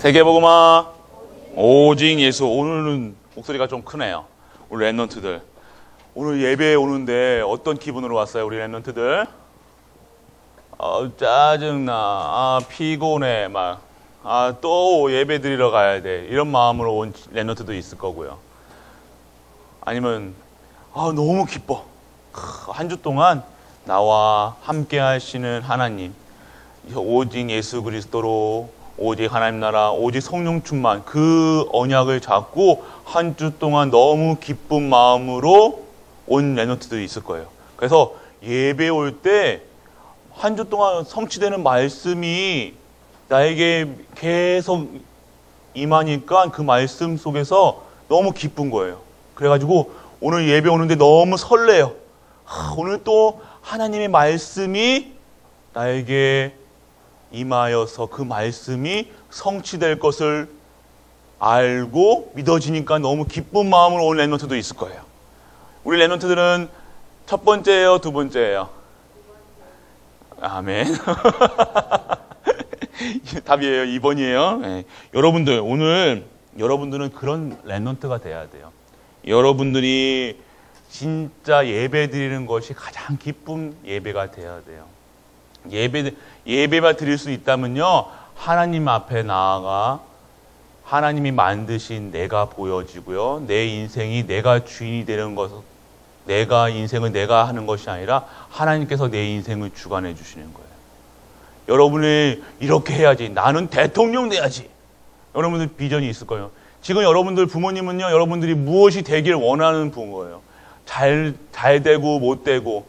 세계복음화 오직 예수. 오늘은 목소리가 좀 크네요. 우리 랩런트들 오늘 예배에 오는데 어떤 기분으로 왔어요? 우리 랩런트들 짜증나, 피곤해, 또 예배 드리러 가야 돼, 이런 마음으로 온 랩런트도 있을 거고요. 아니면 너무 기뻐, 한 주 동안 나와 함께 하시는 하나님, 오직 예수 그리스도로, 오직 하나님 나라, 오직 성령 충만, 그 언약을 잡고 한 주 동안 너무 기쁜 마음으로 온 랩런트들이 있을 거예요. 그래서 예배 올 때 한 주 동안 성취되는 말씀이 나에게 계속 임하니까 그 말씀 속에서 너무 기쁜 거예요. 그래가지고 오늘 예배 오는데 너무 설레요. 오늘 또 하나님의 말씀이 나에게 임하여서 그 말씀이 성취될 것을 알고 믿어지니까 너무 기쁜 마음으로 온 랩런트도 있을 거예요. 우리 랩런트들은 첫 번째예요, 두 번째예요? 아멘. 답이에요. 2번이에요. 네. 여러분들, 오늘 여러분들은 그런 랩런트가 돼야 돼요. 여러분들이 진짜 예배 드리는 것이 가장 기쁜 예배가 돼야 돼요. 예배만 드릴 수 있다면요, 하나님 앞에 나아가 하나님이 만드신 내가 보여지고요, 내 인생이 내가 주인이 되는 것, 인생을 내가 하는 것이 아니라 하나님께서 내 인생을 주관해 주시는 거예요. 여러분이 이렇게 해야지, 나는 대통령 돼야지, 여러분들 비전이 있을 거예요. 지금 여러분들 부모님은요, 여러분들이 무엇이 되길 원하는 부모예요. 잘 되고 못 되고,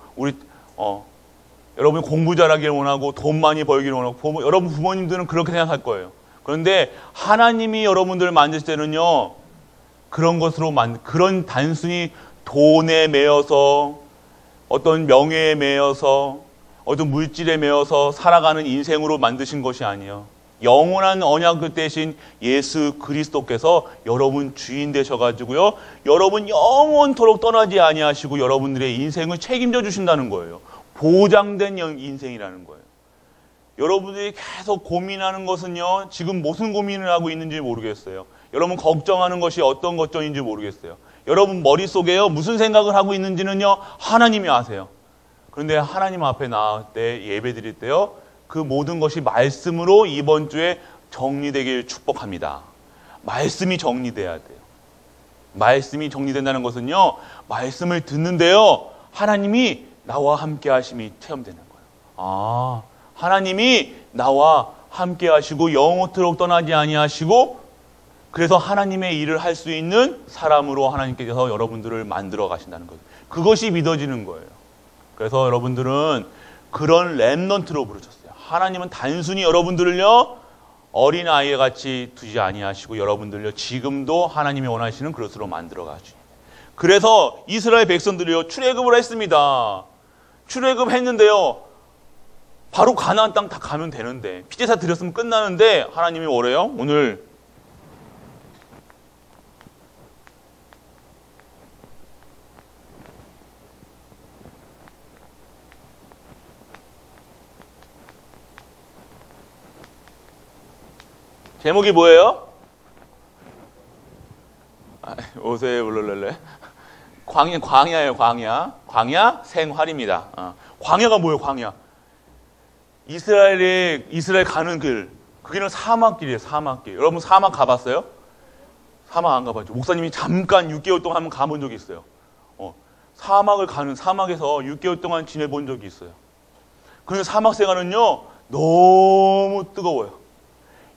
여러분 공부 잘하길 원하고 돈 많이 벌길 원하고, 여러분 부모님들은 그렇게 생각할 거예요. 그런데 하나님이 여러분들을 만드실 때는요, 그런 것으로 그런 단순히 돈에 매여서, 어떤 명예에 매여서, 어떤 물질에 매여서 살아가는 인생으로 만드신 것이 아니에요. 영원한 언약 대신 예수 그리스도께서 여러분 주인 되셔가지고요, 여러분 영원토록 떠나지 아니하시고 여러분들의 인생을 책임져 주신다는 거예요. 보장된 인생이라는 거예요. 여러분들이 계속 고민하는 것은요, 지금 무슨 고민을 하고 있는지 모르겠어요. 여러분 걱정하는 것이 어떤 걱정인지 모르겠어요. 여러분 머릿속에요, 무슨 생각을 하고 있는지는요, 하나님이 아세요. 그런데 하나님 앞에 나올 때, 예배 드릴 때요, 그 모든 것이 말씀으로 이번 주에 정리되길 축복합니다. 말씀이 정리돼야 돼요. 말씀이 정리된다는 것은요, 말씀을 듣는데요, 하나님이 나와 함께 하심이 체험되는 거예요. 하나님이 나와 함께 하시고 영원토록 떠나지 아니하시고, 그래서 하나님의 일을 할 수 있는 사람으로 하나님께서 여러분들을 만들어 가신다는 거예요. 그것이 믿어지는 거예요. 그래서 여러분들은 그런 랩런트로 부르셨어요. 하나님은 단순히 여러분들을요, 어린아이 같이 두지 아니하시고 여러분들요, 지금도 하나님이 원하시는 그릇으로 만들어 가시죠. 그래서 이스라엘 백성들이요, 출애굽을 했습니다. 출애굽했는데요, 바로 가나안 땅 다 가면 되는데, 피제사 드렸으면 끝나는데, 하나님이 뭐래요? 오늘 제목이 뭐예요? 오세요, 울랄랄래. 광야예요, 광야. 광야 생활입니다. 광야가 뭐예요, 광야? 이스라엘 가는 길. 그 길은 사막길이에요, 사막길. 여러분 사막 가봤어요? 사막 안 가봤죠? 목사님이 잠깐 6개월 동안 한번 가본 적이 있어요. 사막에서 6개월 동안 지내본 적이 있어요. 그런데 사막 생활은요, 너무 뜨거워요.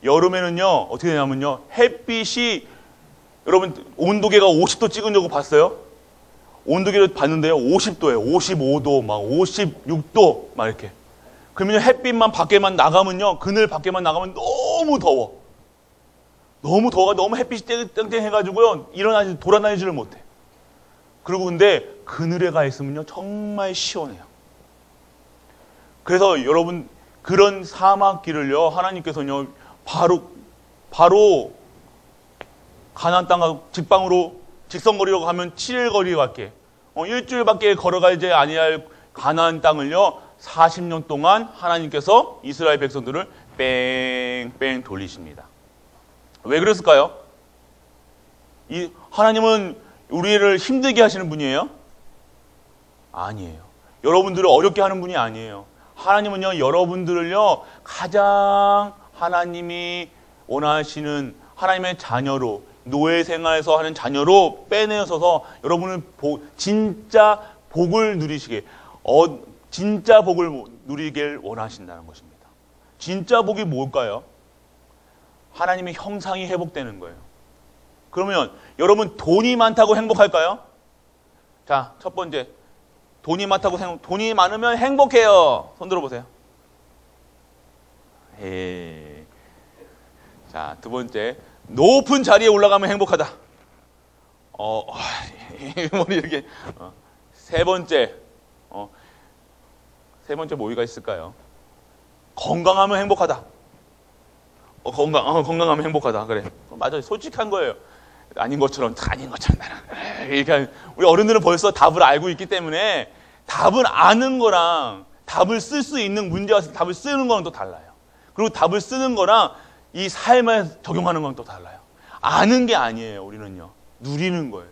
여름에는요, 어떻게 되냐면요, 햇빛이, 여러분 온도계가 50도 찍은 적 봤어요? 온도계를 봤는데요, 50도예요. 55도, 56도, 이렇게. 그러면 햇빛만 밖에만 나가면요, 그늘 밖에만 나가면 너무 더워. 너무 더워가, 너무 햇빛이 땡땡해가지고요, 돌아다니지를 못해. 그리고 근데 그늘에 가 있으면요, 정말 시원해요. 그래서 여러분, 그런 사막길을요, 하나님께서는요, 바로 가나안 땅 직선거리로 가면 7일 거리밖에, 일주일밖에 걸어가지 아니할 가나안 땅을요, 40년 동안 하나님께서 이스라엘 백성들을 뺑뺑 돌리십니다. 왜 그랬을까요? 이 하나님은 우리를 힘들게 하시는 분이에요? 아니에요. 여러분들을 어렵게 하는 분이 아니에요. 하나님은요, 여러분들을요, 가장 하나님이 원하시는 하나님의 자녀로, 노예 생활에서 하는 자녀로 빼내어서 여러분을 진짜 복을 누리시게, 진짜 복을 누리길 원하신다는 것입니다. 진짜 복이 뭘까요? 하나님의 형상이 회복되는 거예요. 그러면 여러분 돈이 많다고 행복할까요? 자, 첫 번째. 돈이 많으면 행복해요. 손 들어보세요. 에이. 자, 두 번째. 높은 자리에 올라가면 행복하다. 머리 이렇게. 세 번째. 세 번째 뭐가 있을까요? 건강하면 행복하다. 건강하면 행복하다. 그래. 맞아요. 솔직한 거예요. 아닌 것처럼 나는. 이렇게 우리 어른들은 벌써 답을 알고 있기 때문에 답을 아는 거랑 답을 쓸 수 있는 문제와 답을 쓰는 거랑 또 달라요. 그리고 답을 쓰는 거랑 이 삶에 적용하는 건 또 달라요. 아는 게 아니에요. 우리는요. 누리는 거예요.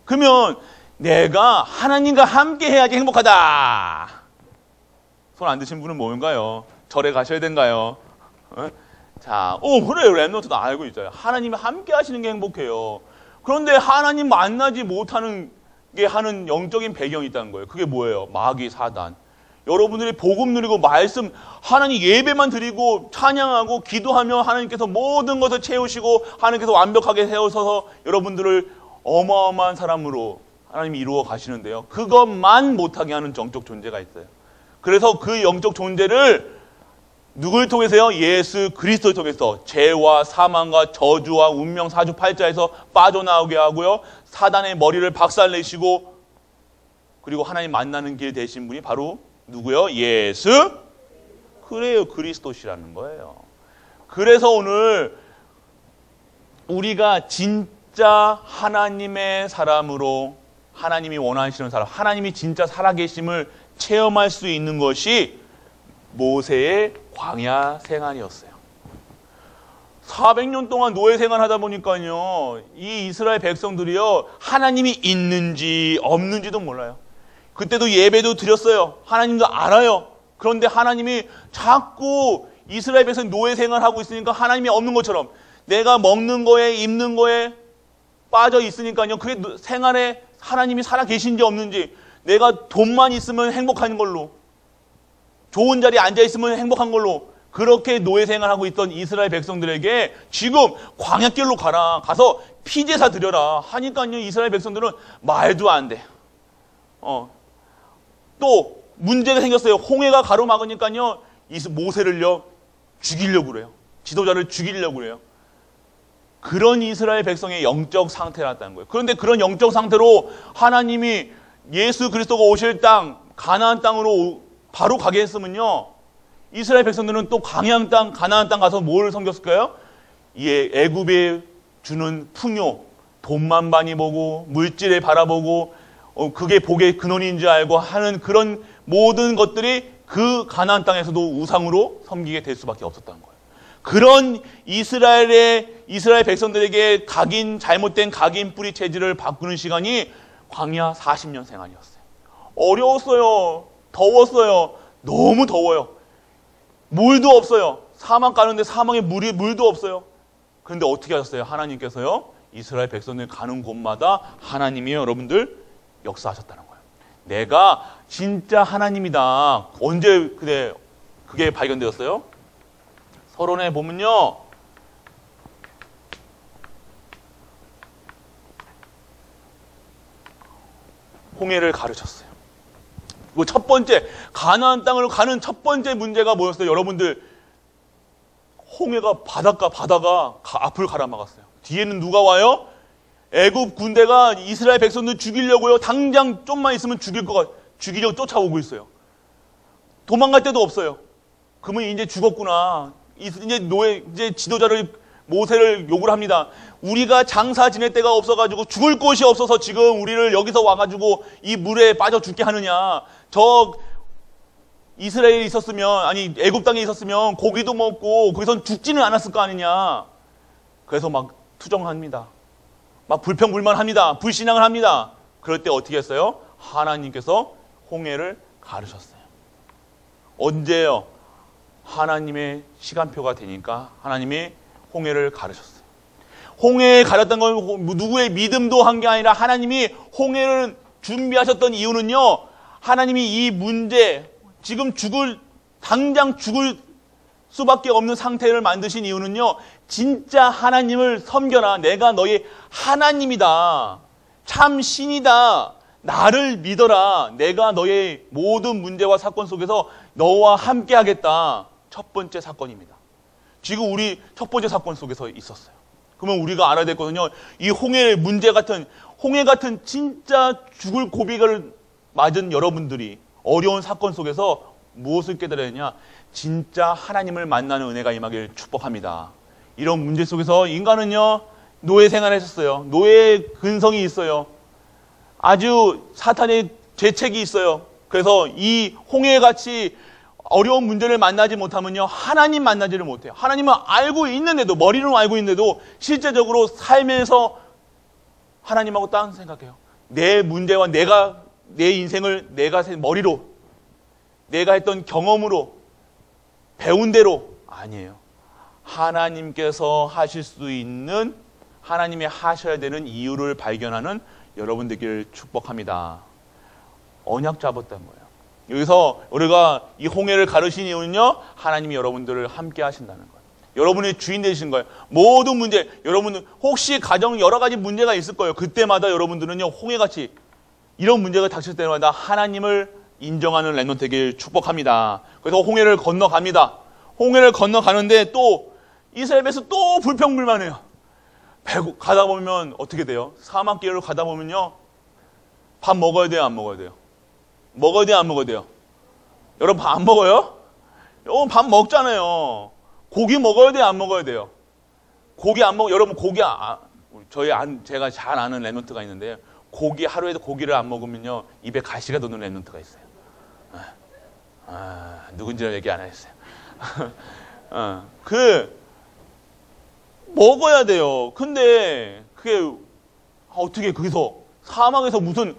그러면 내가 하나님과 함께 해야지 행복하다. 손 안 드신 분은 뭔가요? 절에 가셔야 된가요? 자, 그래요. 랩노트도 알고 있어요. 하나님이 함께 하시는 게 행복해요. 그런데 하나님 만나지 못하는 게 하는 영적인 배경이 있다는 거예요. 그게 뭐예요? 마귀, 사단. 여러분들이 복음 누리고 말씀, 하나님 예배만 드리고 찬양하고 기도하며 하나님께서 모든 것을 채우시고 하나님께서 완벽하게 세우셔서 여러분들을 어마어마한 사람으로 하나님이 이루어 가시는데요. 그것만 못하게 하는 영적 존재가 있어요. 그래서 그 영적 존재를 누굴 통해서요? 예수 그리스도를 통해서 죄와 사망과 저주와 운명 사주팔자에서 빠져나오게 하고요. 사단의 머리를 박살내시고 그리고 하나님 만나는 길 되신 분이 바로 누구요? 예수? 그래요. 그리스도시라는 거예요. 그래서 오늘 우리가 진짜 하나님의 사람으로 하나님이 원하시는 사람, 하나님이 진짜 살아계심을 체험할 수 있는 것이 모세의 광야 생활이었어요. 400년 동안 노예 생활하다 보니까요, 이 이스라엘 백성들이요, 하나님이 있는지 없는지도 몰라요. 그때도 예배도 드렸어요. 하나님도 알아요. 그런데 하나님이 자꾸 이스라엘 백성이 노예 생활하고 있으니까 하나님이 없는 것처럼 내가 먹는 거에 입는 거에 빠져 있으니까요, 그게 생활에 하나님이 살아 계신지 없는지, 내가 돈만 있으면 행복한 걸로, 좋은 자리에 앉아있으면 행복한 걸로 그렇게 노예 생활하고 있던 이스라엘 백성들에게 지금 광야길로 가라. 가서 피제사 드려라. 하니까요, 이스라엘 백성들은 말도 안 돼. 또 문제가 생겼어요. 홍해가 가로막으니까요, 모세를요 죽이려고 그래요. 지도자를 죽이려고 그래요. 그런 이스라엘 백성의 영적 상태였다는 거예요. 그런데 그런 영적 상태로 하나님이 예수 그리스도가 오실 땅, 가나안 땅으로 바로 가게 했으면요, 이스라엘 백성들은 또 가나안 땅 가서 뭘 섬겼을까요? 애굽에 주는 풍요, 돈만 많이 보고 물질에 바라보고 그게 복의 근원인 줄 알고 하는 그런 모든 것들이 그 가나안 땅에서도 우상으로 섬기게 될 수밖에 없었다는 거예요. 그런 이스라엘 백성들에게 잘못된 각인 뿌리 체질을 바꾸는 시간이 광야 40년 생활이었어요. 어려웠어요. 더웠어요. 너무 더워요. 물도 없어요. 사막 가는데 사막에 물도 없어요. 그런데 어떻게 하셨어요? 하나님께서요, 이스라엘 백성들 가는 곳마다 하나님이 여러분들 역사하셨다는 거예요. 내가 진짜 하나님이다. 언제 그게 발견되었어요? 서론에 보면요, 홍해를 가르쳤어요. 그리고 첫 번째 가나안 땅으로 가는 첫 번째 문제가 뭐였어요? 여러분들, 홍해가 바다가 앞을 가로막았어요. 뒤에는 누가 와요? 애굽 군대가 이스라엘 백성들 죽이려고요. 당장 좀만 있으면 죽이려고 쫓아오고 있어요. 도망갈 데도 없어요. 그러면 이제 죽었구나. 이제 지도자를 모세를 욕을 합니다. 우리가 장사 지낼 데가 없어가지고 죽을 곳이 없어서 지금 우리를 여기서 와가지고 이 물에 빠져 죽게 하느냐. 저 이스라엘에 있었으면, 애굽 땅에 있었으면 고기도 먹고 거기선 죽지는 않았을 거 아니냐. 그래서 막 투정합니다. 막 불평불만합니다. 불신앙을 합니다. 그럴 때 어떻게 했어요? 하나님께서 홍해를 가르셨어요. 언제요? 하나님의 시간표가 되니까 하나님이 홍해를 가르셨어요. 홍해에 가렸던 건 누구의 믿음도 한 게 아니라 하나님이 홍해를 준비하셨던 이유는요, 하나님이 이 문제, 지금 당장 죽을 수밖에 없는 상태를 만드신 이유는요, 진짜 하나님을 섬겨라. 내가 너의 하나님이다. 참 신이다. 나를 믿어라. 내가 너의 모든 문제와 사건 속에서 너와 함께 하겠다. 첫 번째 사건입니다. 지금 우리 첫 번째 사건 속에서 있었어요. 그러면 우리가 알아야 되거든요. 이 홍해 같은 진짜 죽을 고비를 맞은 여러분들이 어려운 사건 속에서 무엇을 깨달아야 하냐? 진짜 하나님을 만나는 은혜가 임하길 축복합니다. 이런 문제 속에서 인간은요, 노예 생활을 했었어요. 노예의 근성이 있어요. 아주 사탄의 죄책이 있어요. 그래서 이 홍해같이 어려운 문제를 만나지 못하면요, 하나님 만나지를 못해요. 하나님은 알고 있는데도, 머리로 알고 있는데도 실제적으로 살면서 하나님하고 다른 생각해요. 내 문제와 내 인생을 내가 머리로, 내가 했던 경험으로, 배운 대로 아니에요. 하나님께서 하실 수 있는, 하나님이 하셔야 되는 이유를 발견하는 여러분 되기를 축복합니다. 언약 잡았다는 거예요. 여기서 우리가 이 홍해를 가르신 이유는요, 하나님이 여러분들을 함께 하신다는 거예요. 여러분의 주인 되신 거예요. 모든 문제, 여러분은 혹시 가정 여러 가지 문제가 있을 거예요. 그때마다 여러분들은요, 홍해같이 이런 문제가 닥칠 때마다 하나님을 인정하는 렘넌트 되길 축복합니다. 그래서 홍해를 건너갑니다. 홍해를 건너가는데 또 이스라엘에서 또 불평불만해요. 가다 보면 어떻게 돼요? 사막길을 가다 보면요, 밥 먹어야 돼요, 안 먹어야 돼요? 먹어야 돼요, 안 먹어야 돼요? 여러분 밥 안 먹어요? 여러분 밥 먹잖아요. 고기 먹어야 돼요, 안 먹어야 돼요? 고기 안 먹어. 여러분 고기 제가 잘 아는 렘넌트가 있는데, 하루에도 고기를 안 먹으면요, 입에 가시가 도는 렘넌트가 있어요. 누군지는 얘기 안 했어요. 먹어야 돼요. 근데 그게 어떻게 거기서 사막에서 무슨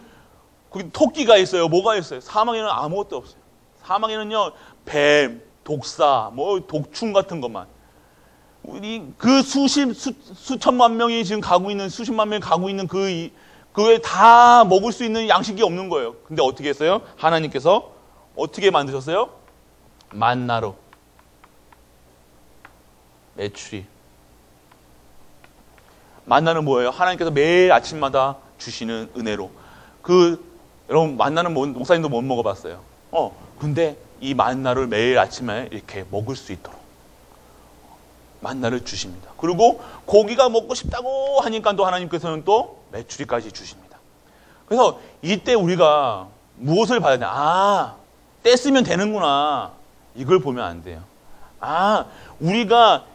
거기 토끼가 있어요? 뭐가 있어요? 사막에는 아무것도 없어요. 사막에는요, 뱀, 독사, 독충 같은 것만. 우리 그 수천만 명이 지금 가고 있는, 수십만 명이 가고 있는 그에 다 먹을 수 있는 양식이 없는 거예요. 근데 어떻게 했어요? 하나님께서 어떻게 만드셨어요? 만나로. 메추리. 만나는 뭐예요? 하나님께서 매일 아침마다 주시는 은혜로. 여러분, 만나는 목사님도 못 먹어봤어요. 근데 이 만나를 매일 아침에 이렇게 먹을 수 있도록 만나를 주십니다. 그리고 고기가 먹고 싶다고 하니까 또 하나님께서는 또 메추리까지 주십니다. 그래서 이때 우리가 무엇을 봐야 되나? 떼쓰면 되는구나. 이걸 보면 안 돼요. 우리가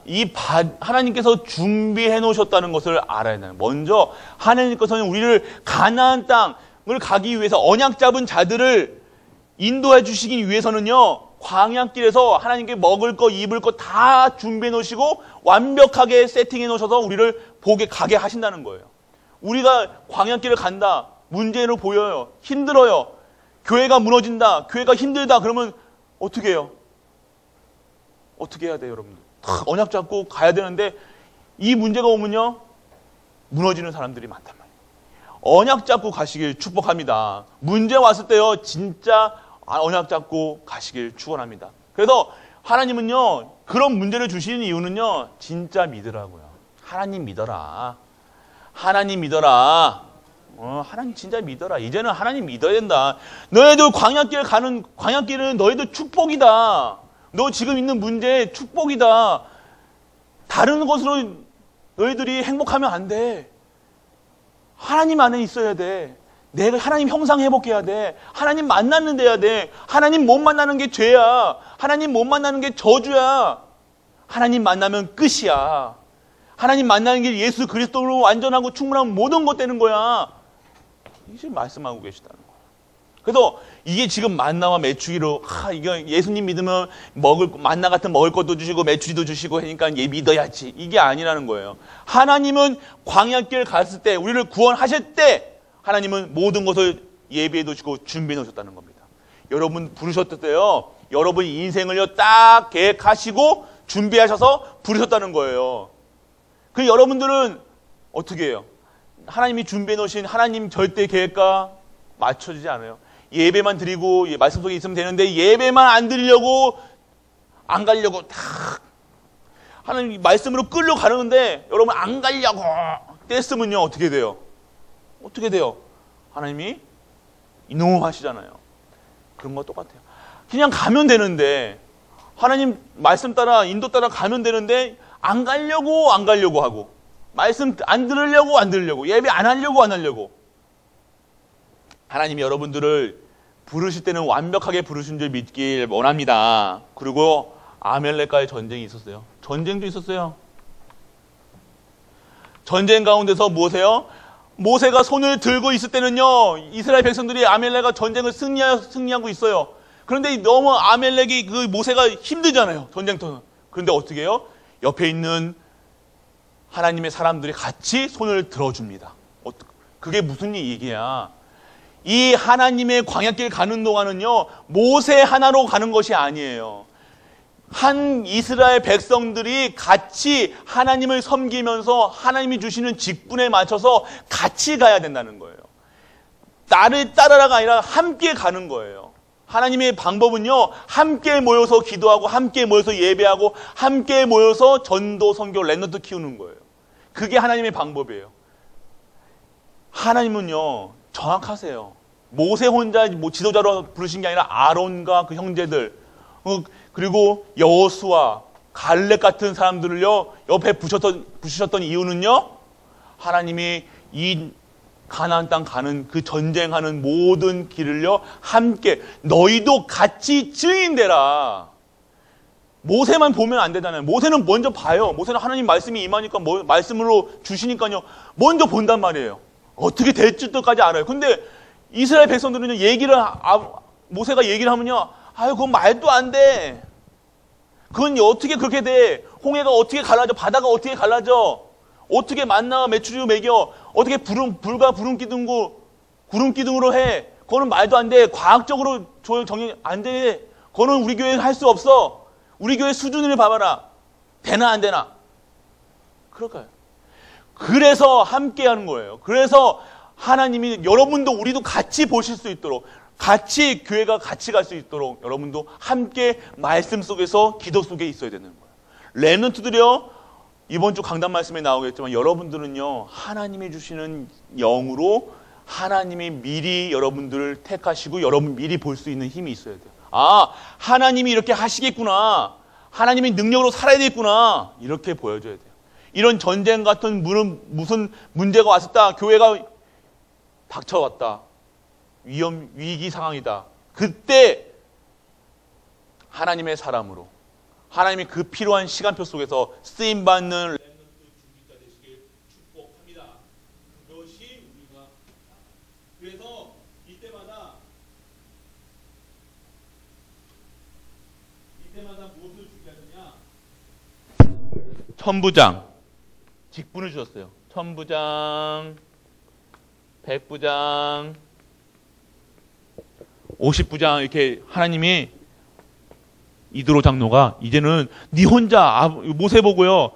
하나님께서 준비해 놓으셨다는 것을 알아야 돼요. 먼저 하나님께서는 우리를 가나안 땅을 가기 위해서, 언약 잡은 자들을 인도해 주시기 위해서는요, 광야길에서 하나님께 먹을 것, 입을 것 다 준비해 놓으시고 완벽하게 세팅해 놓으셔서 우리를 가게 하신다는 거예요. 우리가 광야길을 간다, 문제로 보여요, 힘들어요, 교회가 무너진다, 교회가 힘들다, 그러면 어떻게 해요? 어떻게 해야 돼요, 여러분들? 언약 잡고 가야 되는데 이 문제가 오면요, 무너지는 사람들이 많단 말이에요. 언약 잡고 가시길 축복합니다. 문제 왔을 때요, 진짜 언약 잡고 가시길 축원합니다. 그래서 하나님은요, 그런 문제를 주시는 이유는요, 진짜 믿으라고요. 하나님 믿어라. 하나님 믿어라. 하나님 진짜 믿어라. 이제는 하나님 믿어야 된다. 너희들 광야길은 너희들 축복이다. 너 지금 있는 문제 축복이다. 다른 것으로 너희들이 행복하면 안 돼. 하나님 안에 있어야 돼. 내가 하나님 형상 회복해야 돼. 하나님 만나는 데야 돼. 하나님 못 만나는 게 죄야. 하나님 못 만나는 게 저주야. 하나님 만나면 끝이야. 하나님 만나는 게 예수 그리스도로 완전하고 충분한 모든 것 되는 거야. 이제 말씀하고 계시다는 거야. 그래서 이게 지금 만나와 메추리로 이거 예수님 믿으면 만나 같은 먹을 것도 주시고 메추리도 주시고 하니까 얘 믿어야지. 이게 아니라는 거예요. 하나님은 광야길 갔을 때 우리를 구원하실 때 하나님은 모든 것을 예비해 두시고 준비해 놓으셨다는 겁니다. 여러분 부르셨을 때요. 여러분 인생을요 딱 계획하시고 준비하셔서 부르셨다는 거예요. 그 여러분들은 어떻게 해요? 하나님이 준비해 놓으신 하나님 절대 계획과 맞춰지지 않아요. 예배만 드리고 말씀 속에 있으면 되는데 예배만 안 드리려고 안 가려고 딱 하나님 말씀으로 끌려가는데 여러분 안 가려고 뗐으면요 어떻게 돼요? 어떻게 돼요? 하나님이 이놈하시잖아요. 그런 거 똑같아요. 그냥 가면 되는데 하나님 말씀 따라 인도 따라 가면 되는데 안 가려고 하고 말씀 안 들으려고 예배 안 하려고 하나님이 여러분들을 부르실 때는 완벽하게 부르신 줄 믿길 원합니다. 그리고 아멜렉과의 전쟁이 있었어요. 전쟁도 있었어요. 전쟁 가운데서 무엇이에요? 모세가 손을 들고 있을 때는요 이스라엘 백성들이 아멜렉과 전쟁을 승리하고 있어요. 그런데 너무 아멜렉이 그 모세가 힘들잖아요. 전쟁터는. 그런데 어떻게 해요? 옆에 있는 하나님의 사람들이 같이 손을 들어줍니다. 그게 무슨 얘기야? 이 하나님의 광야길 가는 동안은요 모세 하나로 가는 것이 아니에요. 한 이스라엘 백성들이 같이 하나님을 섬기면서 하나님이 주시는 직분에 맞춰서 같이 가야 된다는 거예요. 나를 따라라가 아니라 함께 가는 거예요. 하나님의 방법은요 함께 모여서 기도하고 함께 모여서 예배하고 함께 모여서 전도, 선교, 렘넌트 키우는 거예요. 그게 하나님의 방법이에요. 하나님은요 정확하세요. 모세 혼자 지도자로 부르신 게 아니라 아론과 그 형제들 그리고 여호수아, 갈렙 같은 사람들을요 옆에 부르셨던 이유는요 하나님이 이 가나안 땅 가는 그 전쟁하는 모든 길을요 함께 너희도 같이 증인되라. 모세만 보면 안 되잖아요. 모세는 먼저 봐요. 모세는 하나님 말씀이 임하니까 말씀으로 주시니까요 먼저 본단 말이에요. 어떻게 될지도까지 알아요. 근데 이스라엘 백성들은요 모세가 얘기를 하면요 그건 말도 안 돼. 그건 어떻게 그렇게 돼? 홍해가 어떻게 갈라져? 바다가 어떻게 갈라져? 어떻게 만나와 메추리로 먹여? 어떻게 불과 구름 기둥으로 해? 그거는 말도 안 돼. 과학적으로 정리 안 돼. 그거는 우리 교회 할 수 없어. 우리 교회 수준을 봐봐라. 되나 안 되나? 그럴까요? 그래서 함께 하는 거예요. 그래서 하나님이 여러분도 우리도 같이 보실 수 있도록 같이 교회가 같이 갈 수 있도록 여러분도 함께 말씀 속에서 기도 속에 있어야 되는 거예요. 렘넌트들이요 이번 주 강단 말씀에 나오겠지만 여러분들은요 하나님이 주시는 영으로 하나님이 미리 여러분들을 택하시고 여러분 미리 볼 수 있는 힘이 있어야 돼요. 하나님이 이렇게 하시겠구나. 하나님이 능력으로 살아야 되겠구나. 이렇게 보여줘야 돼요. 이런 전쟁 같은 무슨 문제가 왔었다. 교회가 닥쳐왔다. 위기 상황이다. 그때 하나님의 사람으로 하나님이 그 필요한 시간표 속에서 쓰임받는 렘넌트 준비자 되시길 축복합니다. 그것이 우리가 그래서 이때마다 무엇을 준비하느냐? 천부장 직분을 주셨어요. 천부장, 백부장, 50부장 이렇게 하나님이 이드로 장로가 이제는 네 혼자 모세 보고요.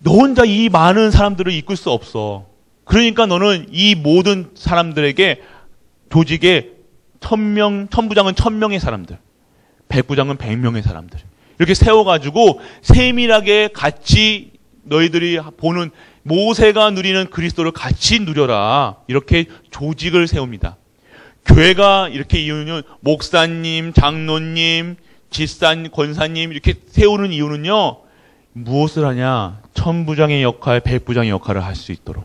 너 혼자 이 많은 사람들을 이끌 수 없어. 그러니까 너는 이 모든 사람들에게 조직에 천부장은 1000명의 사람들, 백부장은 100명의 사람들 이렇게 세워가지고 세밀하게 같이 너희들이 보는 모세가 누리는 그리스도를 같이 누려라. 이렇게 조직을 세웁니다. 교회가 이렇게 이유는 목사님, 장로님, 지산, 권사님 이렇게 세우는 이유는요. 무엇을 하냐? 천부장의 역할, 백부장의 역할을 할 수 있도록.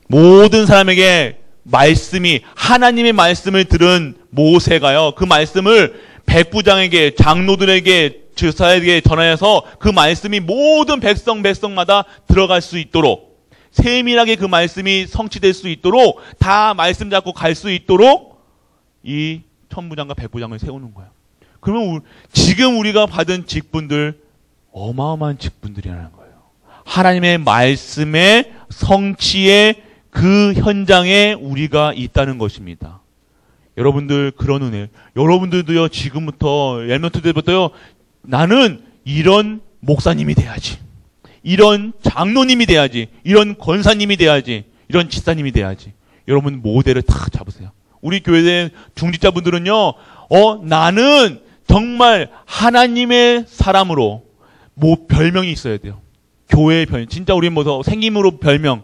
모든 사람에게 말씀이 하나님의 말씀을 들은 모세가요. 그 말씀을 백부장에게, 장로들에게, 지사에게 전하여서 그 말씀이 모든 백성마다 들어갈 수 있도록 세밀하게 그 말씀이 성취될 수 있도록 다 말씀 잡고 갈 수 있도록 이 천부장과 백부장을 세우는 거예요. 그러면 지금 우리가 받은 직분들 어마어마한 직분들이라는 거예요. 하나님의 말씀의 성취의 그 현장에 우리가 있다는 것입니다. 여러분들 그런 은혜, 여러분들도요 지금부터 엘멘트 때부터요 나는 이런 목사님이 돼야지, 이런 장로님이 돼야지, 이런 권사님이 돼야지, 이런 집사님이 돼야지. 여러분 모델을 탁 잡으세요. 우리 교회의 중직자분들은요, 나는 정말 하나님의 사람으로 별명이 있어야 돼요. 교회의 별명, 진짜 우리 생김으로 별명,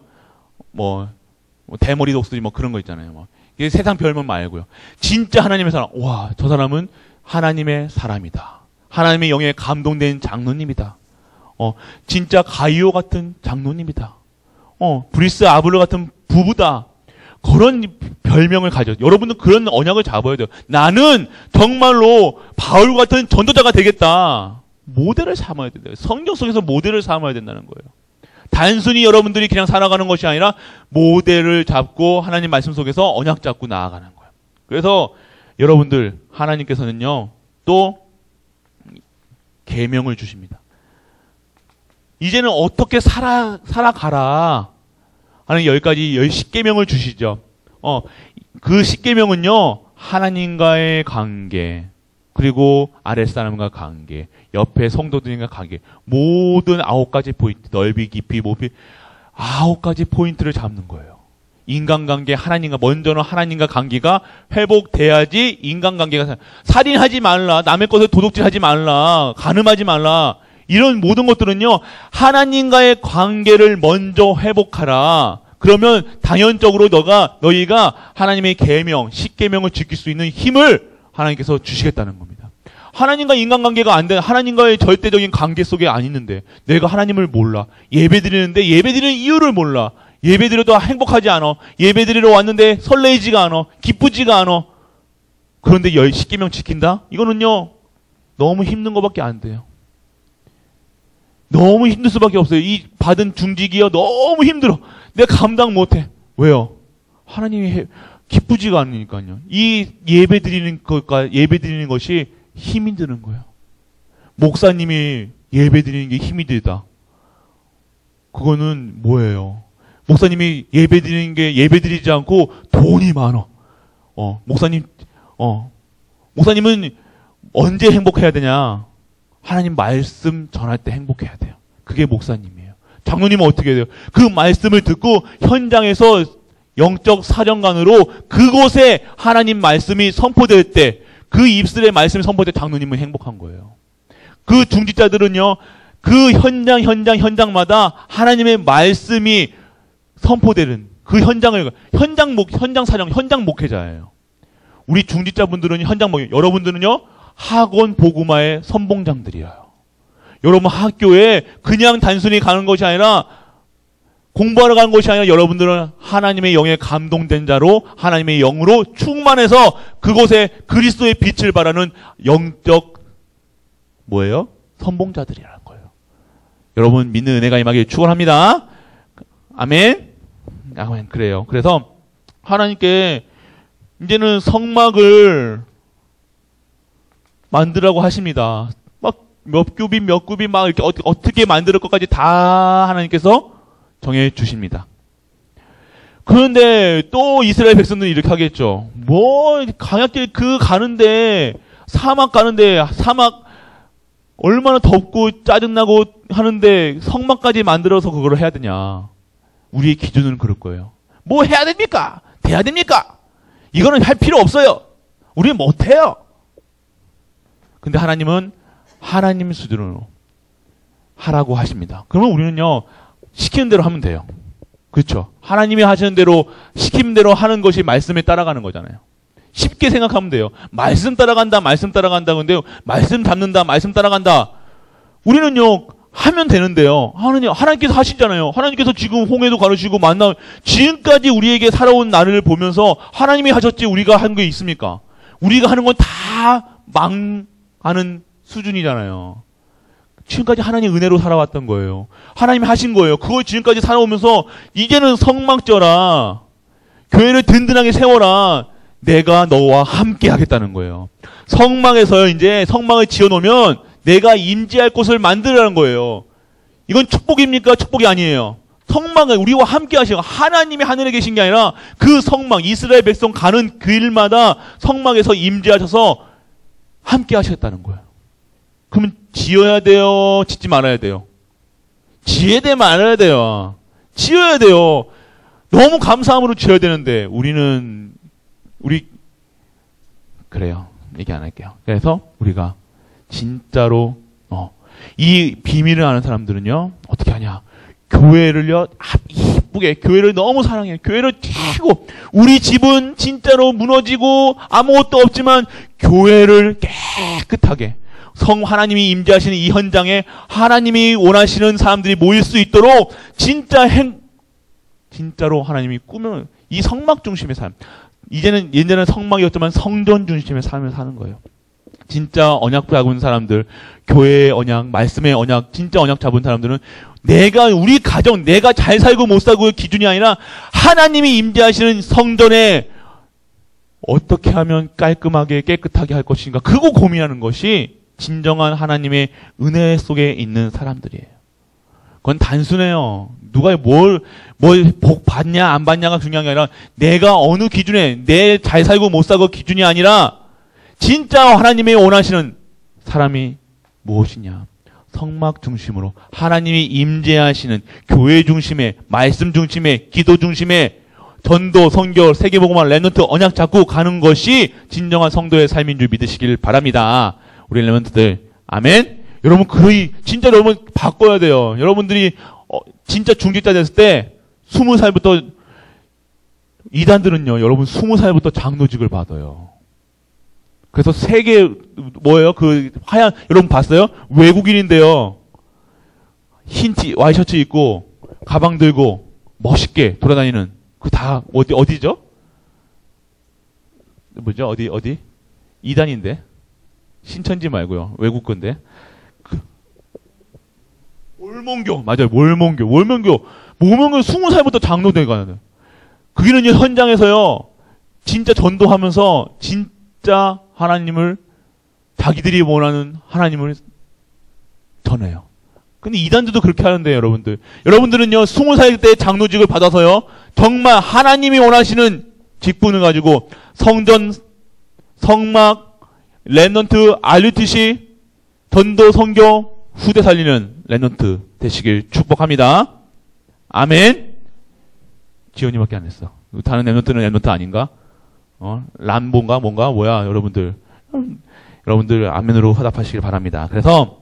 대머리 독수리 그런 거 있잖아요. 이게 세상 별명 말고요. 진짜 하나님의 사람, 와, 저 사람은 하나님의 사람이다. 하나님의 영에 감동된 장로님이다. 진짜 가이오 같은 장로님이다. 브리스 아블로 같은 부부다. 그런 별명을 가져. 여러분도 그런 언약을 잡아야 돼요. 나는 정말로 바울 같은 전도자가 되겠다. 모델을 삼아야 돼요. 성경 속에서 모델을 삼아야 된다는 거예요. 단순히 여러분들이 그냥 살아가는 것이 아니라 모델을 잡고 하나님 말씀 속에서 언약 잡고 나아가는 거예요. 그래서 여러분들 하나님께서는요 또 계명을 주십니다. 이제는 어떻게 살아가라 하는 10계명을 주시죠. 그 10계명은요 하나님과의 관계, 그리고 아랫사람과 관계, 옆에 성도들과 관계, 모든 9가지 포인트, 넓이, 깊이, 높이 9가지 포인트를 잡는 거예요. 인간관계, 먼저는 하나님과 관계가 회복돼야지 인간관계가, 살인하지 말라, 남의 것을 도둑질하지 말라, 간음하지 말라, 이런 모든 것들은요 하나님과의 관계를 먼저 회복하라. 그러면 당연적으로 너희가 하나님의 계명, 10계명을 지킬 수 있는 힘을 하나님께서 주시겠다는 겁니다. 하나님과 인간관계가 안 돼, 하나님과의 절대적인 관계 속에 안 있는데 내가 하나님을 몰라. 예배드리는데 예배드리는 이유를 몰라. 예배드려도 행복하지 않아. 예배드리러 왔는데 설레이지가 않아. 기쁘지가 않아. 그런데 10계명 지킨다? 이거는요 너무 힘든 것밖에 안 돼요. 너무 힘들 수밖에 없어요. 이 받은 중직이요 너무 힘들어. 내가 감당 못해. 왜요? 하나님이 기쁘지가 않으니까요. 이 예배드리는 것이 힘이 드는 거예요. 목사님이 예배드리는 게 힘이 들다. 그거는 뭐예요? 목사님이 예배드리지 않고 돈이 많아. 목사님은 언제 행복해야 되냐? 하나님 말씀 전할 때 행복해야 돼요. 그게 목사님이에요. 장로님은 어떻게 해야 돼요? 그 말씀을 듣고 현장에서 영적 사령관으로 그곳에 하나님 말씀이 선포될 때, 그 입술의 말씀이 선포될 때 장로님은 행복한 거예요. 그 중직자들은요, 그 현장마다 하나님의 말씀이 선포되는 그 현장 목회자예요. 우리 중직자분들은 여러분들은요, 학원 복음화의 선봉장들이에요. 여러분 학교에 그냥 단순히 가는 것이 아니라, 공부하러 가는 것이 아니라 여러분들은 하나님의 영에 감동된 자로 하나님의 영으로 충만해서 그곳에 그리스도의 빛을 발하는 영적 선봉자들이라는 거예요. 여러분 믿는 은혜가 임하길 축원합니다. 아멘. 아멘. 그래요. 그래서 하나님께 이제는 성막을 만들라고 하십니다. 몇 굽이 이렇게 어떻게 만들 것까지 다 하나님께서 정해 주십니다. 그런데 또 이스라엘 백성들은 이렇게 하겠죠. 광야길 가는데, 사막 얼마나 덥고 짜증나고 하는데 성막까지 만들어서 그걸 해야 되냐. 우리의 기준은 그럴 거예요. 뭐 해야 됩니까? 돼야 됩니까? 이거는 할 필요 없어요. 우리는 못해요. 근데 하나님은 하나님 수준으로 하라고 하십니다. 그러면 우리는요, 시키는 대로 하면 돼요. 그렇죠? 하나님이 하시는 대로, 시키는 대로 하는 것이 말씀에 따라가는 거잖아요. 쉽게 생각하면 돼요. 말씀 따라간다. 근데 말씀 잡는다. 말씀 따라간다. 우리는요, 하면 되는데요. 하나님께서 하시잖아요. 하나님께서 지금 홍해도 가르치고 지금까지 우리에게 살아온 나를 보면서 하나님이 하셨지 우리가 한 게 있습니까? 우리가 하는 건 다 망하는 수준이잖아요. 지금까지 하나님 은혜로 살아왔던 거예요. 하나님이 하신 거예요. 그걸 지금까지 살아오면서 이제는 성막 져라. 교회를 든든하게 세워라. 내가 너와 함께 하겠다는 거예요. 성막에서요, 이제 성막을 지어놓으면 내가 임재할 곳을 만들라는 거예요. 이건 축복입니까? 축복이 아니에요. 성막을 우리와 함께 하시고 하나님이 하늘에 계신 게 아니라 그 성막, 이스라엘 백성 가는 길마다 성막에서 임재하셔서 함께 하시겠다는 거예요. 그러면 지어야 돼요? 짓지 말아야 돼요? 지어야 돼, 말아야 돼요? 지어야 돼요. 너무 감사함으로 지어야 되는데 그래요. 얘기 안 할게요. 그래서 우리가 진짜로 이 비밀을 아는 사람들은요, 어떻게 하냐? 교회를요, 이쁘게 교회를 너무 사랑해요. 교회를 치고 우리 집은 진짜로 무너지고 아무것도 없지만 교회를 깨끗하게 하나님이 임재하시는 이 현장에 하나님이 원하시는 사람들이 모일 수 있도록 진짜로 하나님이 꾸며 이 성막 중심의 삶. 예전에는 성막이었지만 성전 중심의 삶을 사는 거예요. 진짜 언약 잡은 사람들, 교회의 언약, 말씀의 언약, 진짜 언약 잡은 사람들은 우리 가정, 내가 잘 살고 못 살고의 기준이 아니라 하나님이 임재하시는 성전에 어떻게 하면 깔끔하게 깨끗하게 할 것인가, 그거 고민하는 것이 진정한 하나님의 은혜 속에 있는 사람들이에요. 그건 단순해요. 누가 뭘 복 받냐 안 받냐가 중요한 게 아니라 내가 어느 기준에 내 잘 살고 못 살고 기준이 아니라 진짜 하나님이 원하시는 사람이 무엇이냐. 성막 중심으로 하나님이 임재하시는 교회 중심의 말씀 중심의 기도 중심의 전도, 선교, 세계복음화, 렘넌트 언약 잡고 가는 것이 진정한 성도의 삶인 줄 믿으시길 바랍니다. 우리 렘넌트들, 아멘. 여러분 진짜 여러분 바꿔야 돼요. 여러분들이 진짜 중직자 됐을 때 20살부터 이단들은요, 여러분 20살부터 장로직을 받아요. 그래서 세계 뭐예요? 하얀 여러분 봤어요? 외국인인데요. 흰 와이셔츠 입고 가방 들고 멋있게 돌아다니는 다 어디죠? 뭐죠? 어디? 이단인데. 신천지 말고요. 외국 건데. 몰몬교. 맞아요. 몰몬교 20살부터 장로대 가는. 그기는 현장에서요. 진짜 전도하면서 진짜 하나님을 자기들이 원하는 하나님을 전해요. 근데 이단들도 그렇게 하는데 여러분들. 여러분들은요. 20살 때 장로직을 받아서요. 정말 하나님이 원하시는 직분을 가지고 성전, 성막, 렘넌트, RUTC, 전도, 선교, 후대 살리는 렘넌트 되시길 축복합니다. 아멘. 지원이밖에 안 했어. 다른 렘넌트는 렘넌트 아닌가? 람본가 뭐야 여러분들. 여러분들 아멘으로 화답하시길 바랍니다. 그래서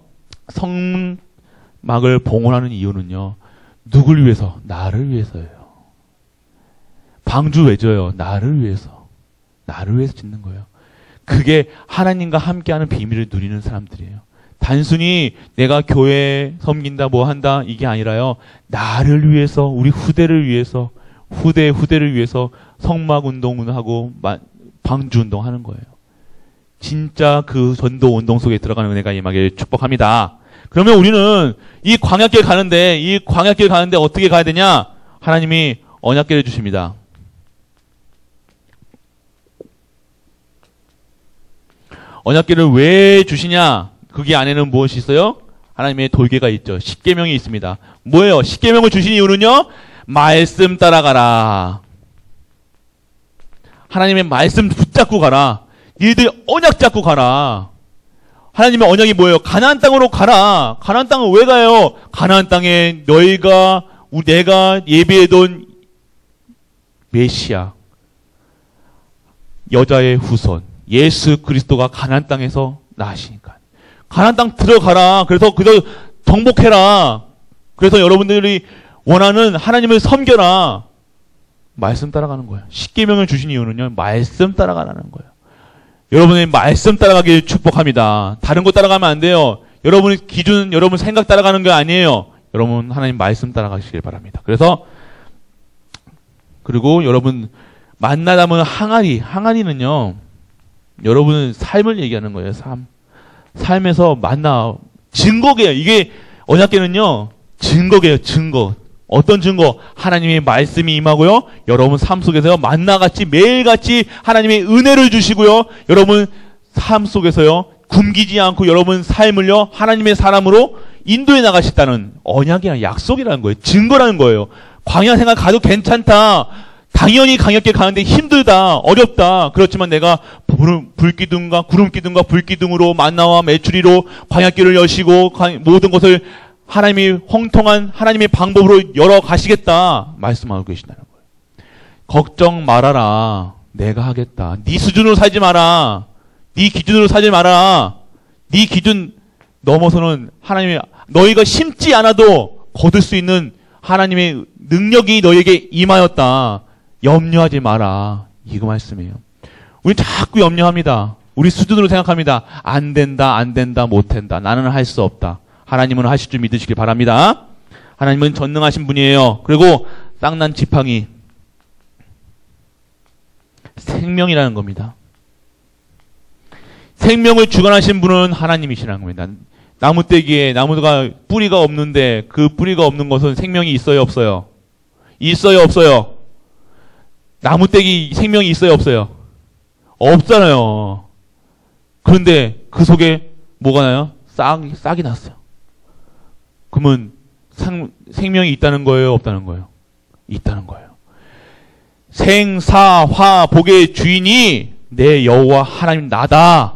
성막을 봉헌하는 이유는요. 누굴 위해서? 나를 위해서예요. 방주 왜 져요? 나를 위해서 짓는 거예요. 그게 하나님과 함께하는 비밀을 누리는 사람들이에요. 단순히 내가 교회 섬긴다 뭐 한다 이게 아니라요. 나를 위해서, 우리 후대를 위해서, 후대를 위해서 성막 운동을 하고 방주 운동하는 거예요. 진짜 그 전도 운동 속에 들어가는 은혜가 임하길 축복합니다. 그러면 우리는 이 광야길 가는데 어떻게 가야 되냐? 하나님이 언약궤를 주십니다. 언약궤를 왜 주시냐? 거기 안에는 무엇이 있어요? 하나님의 돌궤가 있죠. 십계명이 있습니다. 뭐예요? 십계명을 주신 이유는요? 말씀 따라가라. 하나님의 말씀 붙잡고 가라. 너희들 언약 잡고 가라. 하나님의 언약이 뭐예요? 가나안 땅으로 가라. 가나안 땅은 왜 가요? 가나안 땅에 내가 예비해둔 메시아, 여자의 후손, 예수 그리스도가 가나안 땅에서 나시니까. 가나안 땅 들어가라. 그래서 정복해라. 그래서 여러분들이 원하는 하나님을 섬겨라. 말씀 따라가는 거예요. 십계명을 주신 이유는요. 말씀 따라가라는 거예요. 여러분의 말씀 따라가길 축복합니다. 다른 거 따라가면 안 돼요. 여러분의 기준, 여러분 생각 따라가는 게 아니에요. 여러분 하나님 말씀 따라가시길 바랍니다. 그리고 여러분 만나다 보면 항아리는요. 여러분의 삶을 얘기하는 거예요. 삶에서 증거게요. 이게 언약궤는요. 증거게요. 증거. 어떤 증거? 하나님의 말씀이 임하고요. 여러분 삶 속에서요. 만나같이 매일같이 하나님의 은혜를 주시고요. 여러분 삶 속에서요. 굶기지 않고 여러분 삶을요. 하나님의 사람으로 인도해 나가시다는 언약이나 약속이라는 거예요. 증거라는 거예요. 광야 생활 가도 괜찮다. 당연히 강역길 가는데 힘들다. 어렵다. 그렇지만 내가 불기둥과 구름기둥과 불기둥으로 만나와 메추리로 광야길을 여시고 모든 것을 하나님이 형통한 하나님의 방법으로 열어 가시겠다 말씀하고 계시다는 거예요. 걱정 말아라. 내가 하겠다. 네 수준으로 살지 마라. 네 기준으로 살지 마라. 네 기준 넘어서는 하나님이 너희가 심지 않아도 거둘 수 있는 하나님의 능력이 너에게 임하였다. 염려하지 마라. 이거 말씀이에요. 우리 자꾸 염려합니다. 우리 수준으로 생각합니다. 안 된다, 못한다. 나는 할 수 없다. 하나님은 하실 줄 믿으시길 바랍니다. 하나님은 전능하신 분이에요. 그리고 땅난 지팡이. 생명이라는 겁니다. 생명을 주관하신 분은 하나님이시라는 겁니다. 나무떼기에 나무가 뿌리가 없는데 그 뿌리가 없는 것은 생명이 있어요, 없어요? 있어요, 없어요? 나무떼기 생명이 있어요, 없어요? 없잖아요. 그런데 그 속에 뭐가 나요? 싹이 났어요. 그러면 생명이 있다는 거예요, 없다는 거예요? 있다는 거예요. 생사화 복의 주인이 내 여호와 하나님 나다.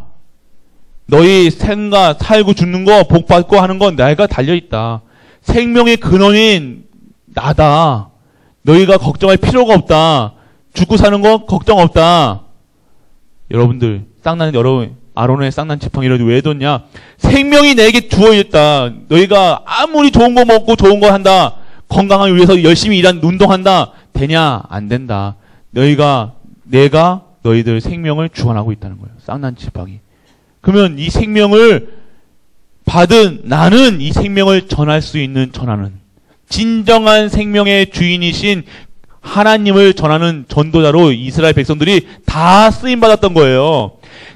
너희 생과 살고 죽는 거 복 받고 하는 건 내가 달려있다. 생명의 근원인 나다. 너희가 걱정할 필요가 없다. 죽고 사는 거 걱정 없다. 여러분들 여러분 아론의 쌍난 지팡이를 왜 뒀냐? 생명이 내게 주어졌다. 너희가 아무리 좋은 거 먹고 좋은 거 한다. 건강을 위해서 열심히 운동한다. 되냐? 안 된다. 내가 너희들 생명을 주관하고 있다는 거예요. 쌍난 지팡이. 그러면 이 생명을 받은 나는 이 생명을 전할 수 있는 전하는 진정한 생명의 주인이신 하나님을 전하는 전도자로 이스라엘 백성들이 다 쓰임받았던 거예요.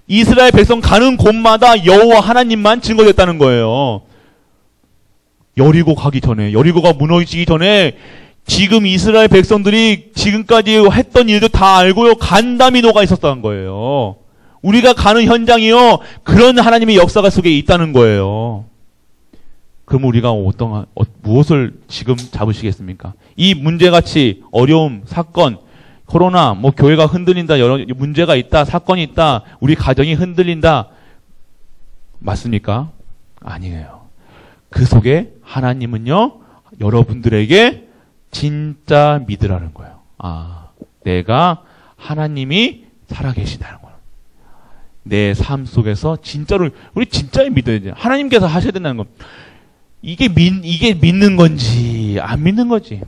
이스라엘 백성 가는 곳마다 여호와 하나님만 증거됐다는 거예요. 여리고 가기 전에, 여리고가 무너지기 전에 지금 이스라엘 백성들이 지금까지 했던 일도 다 알고요. 간담이 녹아 있었다는 거예요. 우리가 가는 현장이요. 그런 하나님의 역사가 속에 있다는 거예요. 그럼 우리가 무엇을 지금 잡으시겠습니까? 이 문제같이 어려움, 사건, 코로나, 교회가 흔들린다, 여러 문제가 있다, 사건이 있다, 우리 가정이 흔들린다. 맞습니까? 아니에요. 그 속에 하나님은요, 여러분들에게 진짜 믿으라는 거예요. 내가 하나님이 살아계시다는 거예요. 내 삶 속에서 진짜로, 우리 진짜 믿어야 돼요. 하나님께서 하셔야 된다는 거. 이게 믿는 건지, 안 믿는 건지.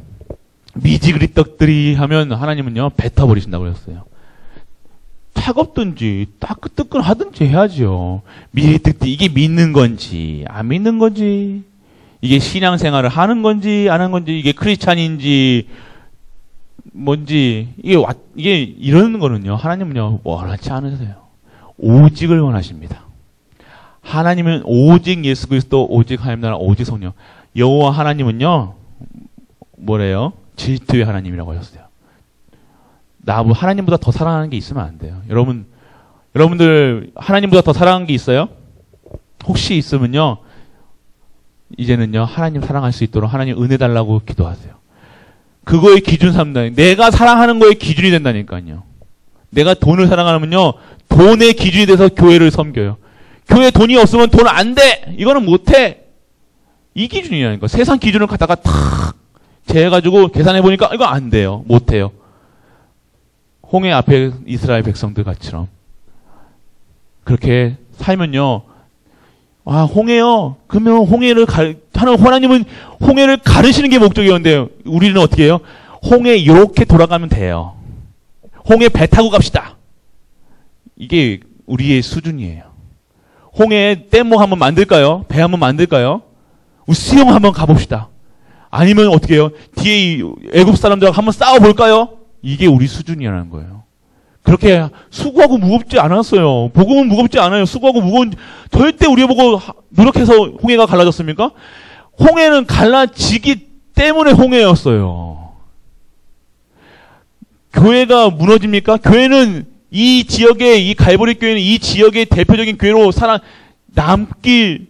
미지그리 떡들이 하면 하나님은요, 뱉어버리신다고 그랬어요. 차갑든지, 따끈따끈하든지 해야죠. 미지그리 이게 믿는 건지, 안 믿는 건지, 이게 신앙생활을 하는 건지, 안 하는 건지, 이게 크리스찬인지, 뭔지, 이게 이러는 거는요, 하나님은요, 원하지 않으세요. 오직을 원하십니다. 하나님은 오직 예수 그리스도, 오직 하나님 나라, 오직 성령. 여호와 하나님은요, 뭐래요? 질투의 하나님이라고 하셨어요. 하나님보다 더 사랑하는 게 있으면 안 돼요. 여러분들 하나님보다 더 사랑하는 게 있어요? 혹시 있으면요, 이제는요, 하나님 사랑할 수 있도록 하나님 은혜 달라고 기도하세요. 그거의 기준 삼다. 내가 사랑하는 거의 기준이 된다니까요. 내가 돈을 사랑하면요, 돈의 기준이 돼서 교회를 섬겨요. 교회 돈이 없으면 돈 안 돼! 이거는 못 해! 이 기준이라니까. 세상 기준을 갖다가 탁 재해가지고 계산해보니까 이거 안 돼요. 못 해요. 홍해 앞에 이스라엘 백성들 같이럼. 그렇게 살면요. 홍해요. 그러면 하나님은 홍해를 가르시는 게 목적이었는데, 우리는 어떻게 해요? 홍해 이렇게 돌아가면 돼요. 홍해 배 타고 갑시다. 이게 우리의 수준이에요. 홍해에 뗏목 한번 만들까요? 배 한번 만들까요? 우리 수영 한번 가봅시다. 아니면 어떻게 해요? 뒤에 애굽 사람들하고 한번 싸워볼까요? 이게 우리 수준이라는 거예요. 그렇게 수고하고 무겁지 않았어요. 복음은 무겁지 않아요. 수고하고 무거운, 절대 우리 보고 노력해서 홍해가 갈라졌습니까? 홍해는 갈라지기 때문에 홍해였어요. 교회가 무너집니까? 교회는 이 지역의, 이 갈보리 교회는 이 지역의 대표적인 교회로 남길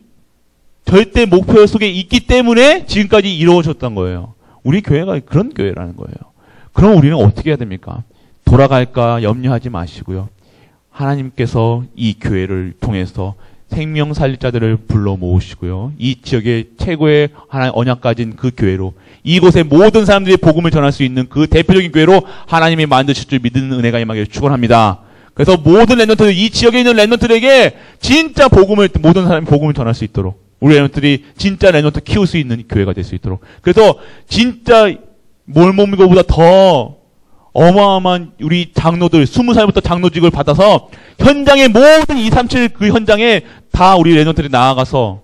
절대 목표 속에 있기 때문에 지금까지 이루어졌던 거예요. 우리 교회가 그런 교회라는 거예요. 그럼 우리는 어떻게 해야 됩니까? 돌아갈까 염려하지 마시고요. 하나님께서 이 교회를 통해서 생명 살릴 자들을 불러 모으시고요. 이 지역의 최고의 하나님 언약 가진 그 교회로, 이곳의 모든 사람들이 복음을 전할 수 있는 그 대표적인 교회로 하나님이 만드실 줄 믿는 은혜가 임하기를 축원합니다. 그래서 모든 랩런트들, 이 지역에 있는 랩런트들에게 진짜 모든 사람이 복음을 전할 수 있도록, 우리 랩런트들이 진짜 랩런트 키울 수 있는 교회가 될 수 있도록, 그래서 진짜 몰몬고보다 더 어마어마한 우리 장로들, 20살부터 장로직을 받아서 현장의 모든 237 그 현장에 다 우리 랩런트들이 나아가서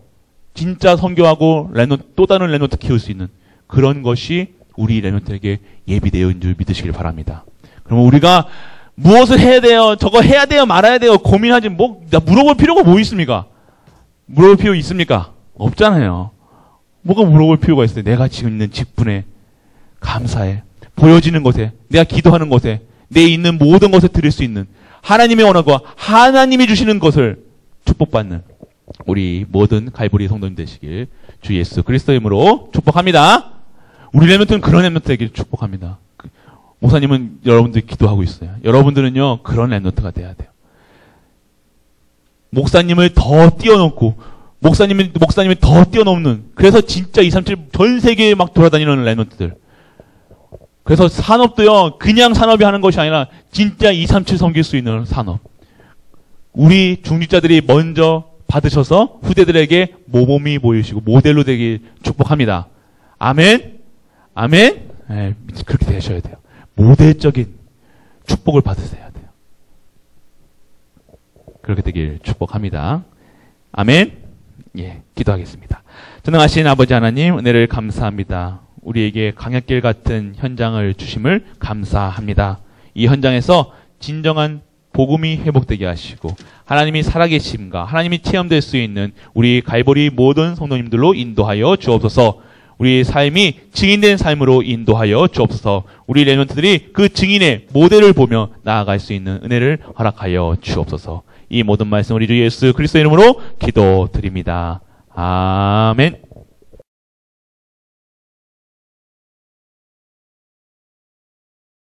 진짜 선교하고 또 다른 랩런트 키울 수 있는 그런 것이 우리 랩런트에게 예비되어 있는 줄 믿으시길 바랍니다. 그러면 우리가 무엇을 해야 돼요? 저거 해야 돼요? 말아야 돼요? 고민하지 물어볼 필요가 뭐 있습니까? 물어볼 필요 있습니까? 없잖아요. 뭐가 물어볼 필요가 있어요? 내가 지금 있는 직분에 감사해. 보여지는 것에, 내가 기도하는 것에, 내 있는 모든 것에 드릴 수 있는 하나님의 원하고 하나님이 주시는 것을 축복받는 우리 모든 갈보리 성도님 되시길 주 예수 그리스도의 이름으로 축복합니다. 우리 랩런트는 그런 랩런트에게 축복합니다. 목사님은 여러분들 기도하고 있어요. 여러분들은요, 그런 랩런트가 돼야 돼요. 목사님을 더 뛰어넘고, 목사님을 더 뛰어넘는, 그래서 진짜 237 전 세계에 막 돌아다니는 랩런트들. 그래서 산업도요, 그냥 산업이 하는 것이 아니라 진짜 237 섬길 수 있는 산업. 우리 중직자들이 먼저 받으셔서 후대들에게 모범이 보이시고 모델로 되길 축복합니다. 아멘? 아멘? 네, 그렇게 되셔야 돼요. 모델적인 축복을 받으셔야 돼요. 그렇게 되길 축복합니다. 아멘? 예, 기도하겠습니다. 전능하신 아버지 하나님, 은혜를 감사합니다. 우리에게 강약길 같은 현장을 주심을 감사합니다. 이 현장에서 진정한 복음이 회복되게 하시고 하나님이 살아계심과 하나님이 체험될 수 있는 우리 갈보리 모든 성도님들로 인도하여 주옵소서. 우리 삶이 증인된 삶으로 인도하여 주옵소서. 우리 랩런트들이 그 증인의 모델을 보며 나아갈 수 있는 은혜를 허락하여 주옵소서. 이 모든 말씀 우리 주 예수 그리스도 이름으로 기도드립니다. 아멘.